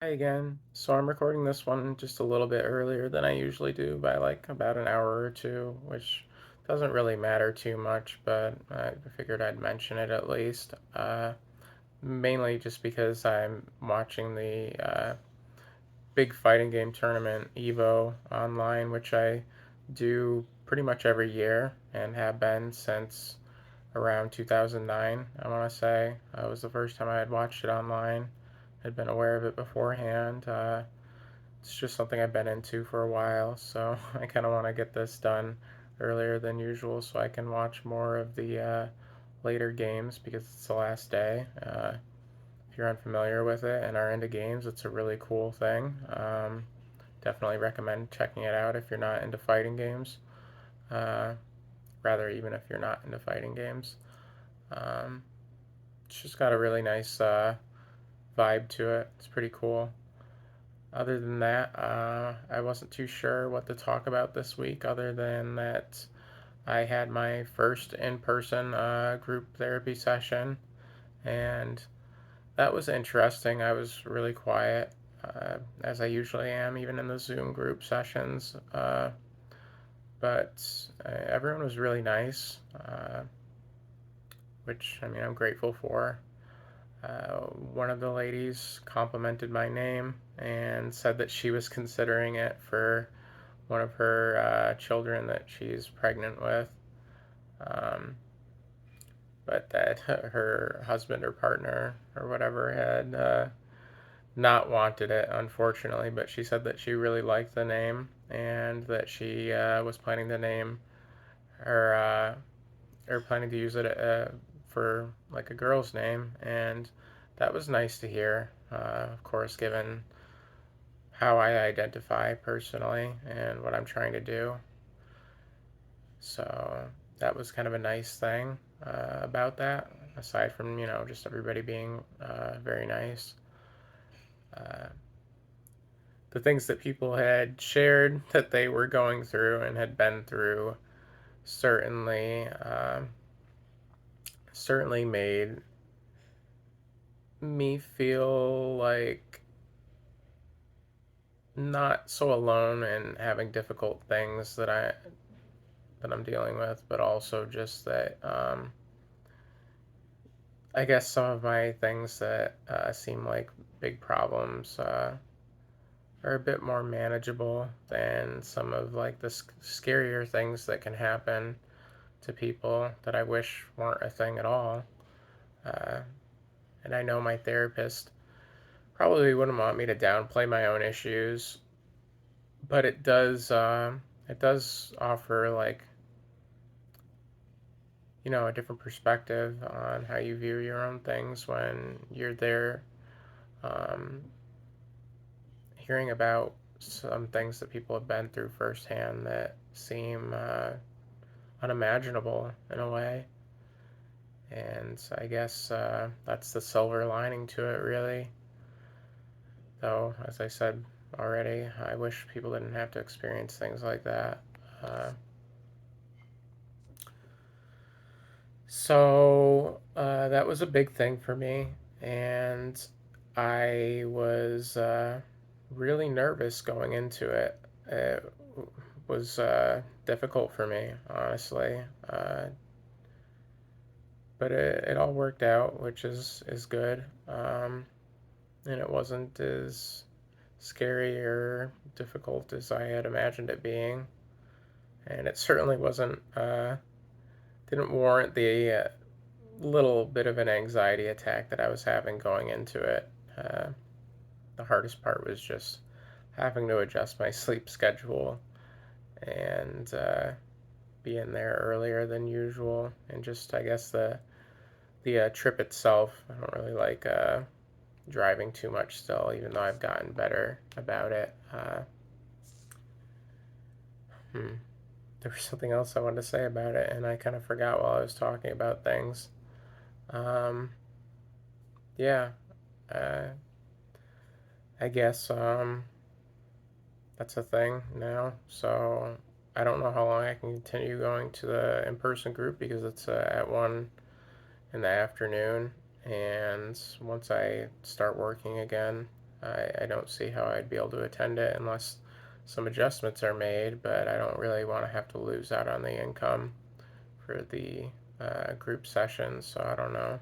Hi again. So I'm recording this one just a little bit earlier than I usually do by like about an hour or two, which doesn't really matter too much, but I figured I'd mention it at least. Mainly just because I'm watching the big fighting game tournament, EVO Online, which I do pretty much every year and have been since around 2009, I want to say. Was the first time I had watched it online. Had been aware of it beforehand. It's just something I've been into for a while, so I kind of want to get this done earlier than usual so I can watch more of the later games because it's the last day. If you're unfamiliar with it and are into games, it's a really cool thing. Definitely recommend checking it out if you're not into fighting games. Uh, Rather, even if you're not into fighting games. Um, it's just got a really nice vibe to it. It's pretty cool. Other than that, I wasn't too sure what to talk about this week, other than that I had my first in person group therapy session, and that was interesting. I was really quiet, as I usually am, even in the Zoom group sessions, but everyone was really nice, which I mean, I'm grateful for. One of the ladies complimented my name and said that she was considering it for one of her children that she's pregnant with, um, but that her husband or partner or whatever had not wanted it, unfortunately. But she said that she really liked the name and that she was planning to name her or planning to use it for like a girl's name, and that was nice to hear. Of course, given how I identify personally and what I'm trying to do. So that was kind of a nice thing about that, aside from, just everybody being very nice. Uh, the things that people had shared that they were going through and had been through certainly made me feel like not so alone and having difficult things that I'm dealing with, but also just that I guess some of my things that seem like big problems are a bit more manageable than some of like the scarier things that can happen to people that I wish weren't a thing at all. Uh, and I know my therapist probably wouldn't want me to downplay my own issues, but it does offer like a different perspective on how you view your own things when you're there, um, hearing about some things that people have been through firsthand that seem unimaginable in a way. And I guess that's the silver lining to it, really. Though, as I said already, I wish people didn't have to experience things like that. Uh, so that was a big thing for me, and I was really nervous going into it. It was difficult for me, honestly, but it all worked out, which is good. And it wasn't as scary or difficult as I had imagined it being, and it certainly wasn't didn't warrant the little bit of an anxiety attack that I was having going into it. Uh, the hardest part was just having to adjust my sleep schedule and be in there earlier than usual, and just I guess the trip itself. I don't really like driving too much still, even though I've gotten better about it. Hmm. There was something else I wanted to say about it, and I kind of forgot while I was talking about things. Um, yeah, uh, I guess that's a thing now. So I don't know how long I can continue going to the in-person group because it's at 1 in the afternoon, and once I start working again, I don't see how I'd be able to attend it unless some adjustments are made, but I don't really want to have to lose out on the income for the group sessions, so I don't know.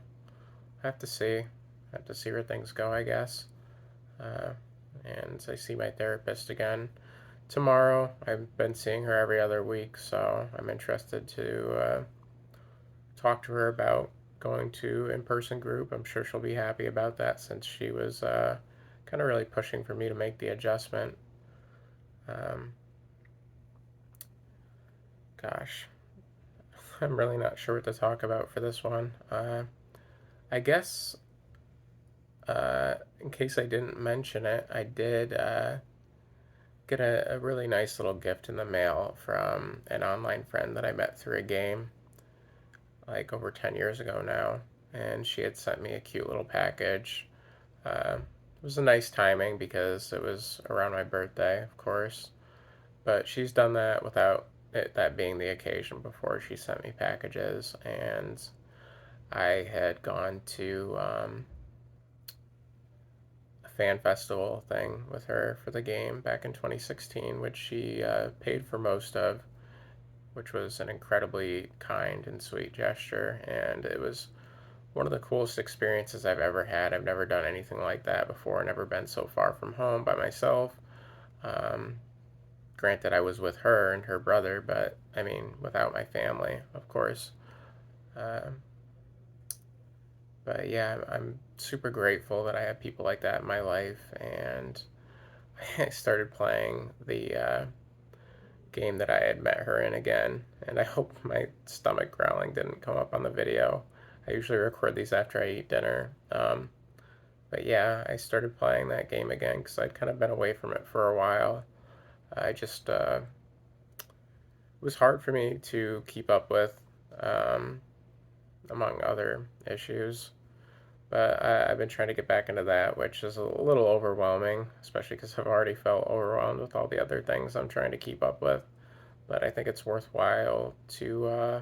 I have to see. I have to see where things go, I guess. Uh, and I see my therapist again tomorrow. I've been seeing her every other week, so I'm interested to talk to her about going to in-person group. I'm sure she'll be happy about that since she was kind of really pushing for me to make the adjustment. Um, gosh, I'm really not sure what to talk about for this one. I guess, in case I didn't mention it, I did get a really nice little gift in the mail from an online friend that I met through a game like over 10 years ago now. And she had sent me a cute little package. It was a nice timing because it was around my birthday, of course. But she's done that without that being the occasion before. She sent me packages, and I had gone to a fan festival thing with her for the game back in 2016, which she paid for most of, which was an incredibly kind and sweet gesture. And it was one of the coolest experiences I've ever had. I've never done anything like that before, never been so far from home by myself. Um, Granted, I was with her and her brother, but I mean, without my family, of course. Um, but yeah, I'm super grateful that I have people like that in my life, and I started playing the game that I had met her in again, and I hope my stomach growling didn't come up on the video. I usually record these after I eat dinner. But yeah, I started playing that game again because I'd kind of been away from it for a while. I just, it was hard for me to keep up with, um, among other issues. But I've been trying to get back into that, which is a little overwhelming, especially because I've already felt overwhelmed with all the other things I'm trying to keep up with. But I think it's worthwhile to,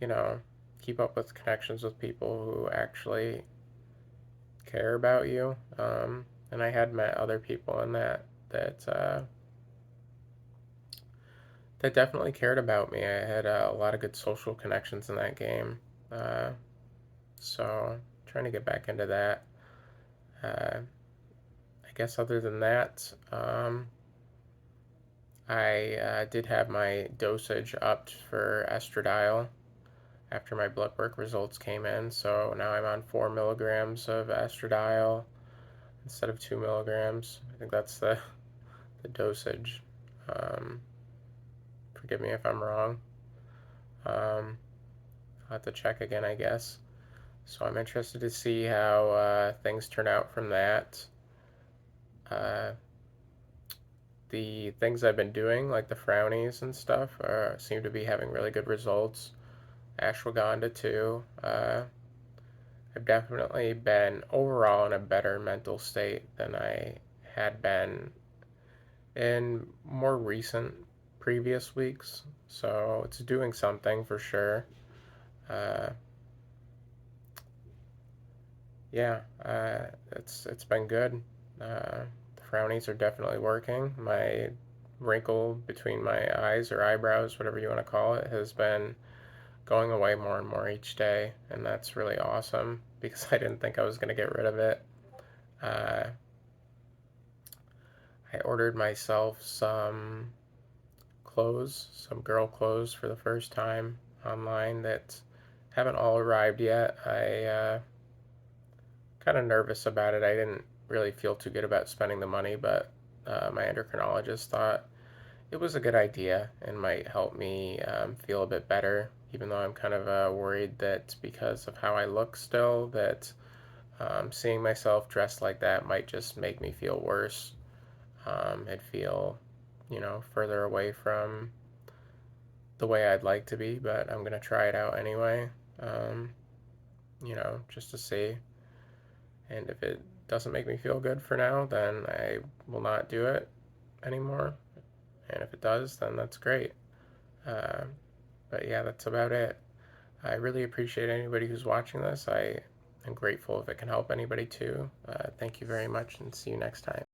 you know, keep up with connections with people who actually care about you. And I had met other people in that definitely cared about me. I had a lot of good social connections in that game. Uh, so trying to get back into that. Uh, I guess other than that, I did have my dosage upped for estradiol after my blood work results came in. So now I'm on 4 milligrams of estradiol instead of 2 milligrams. I think that's the dosage. Um, Forgive me if I'm wrong. Um, I'll have to check again, I guess. So I'm interested to see how things turn out from that. Uh, the things I've been doing, like the frownies and stuff, seem to be having really good results. Ashwagandha too. I've definitely been overall in a better mental state than I had been in more recent previous weeks. So it's doing something for sure. Uh, yeah, it's been good. The frownies are definitely working. My wrinkle between my eyes or eyebrows, whatever you want to call it, has been going away more and more each day, and that's really awesome because I didn't think I was going to get rid of it. Uh, I ordered myself some clothes, some girl clothes for the first time online that haven't all arrived yet. I kind of nervous about it. I didn't really feel too good about spending the money, but my endocrinologist thought it was a good idea and might help me feel a bit better, even though I'm kind of worried that because of how I look still, that seeing myself dressed like that might just make me feel worse. I'd feel, further away from the way I'd like to be, but I'm going to try it out anyway, um, just to see. And if it doesn't make me feel good for now, then I will not do it anymore. And if it does, then that's great. But yeah, that's about it. I really appreciate anybody who's watching this. I I'm grateful if it can help anybody too. Thank you very much, and see you next time.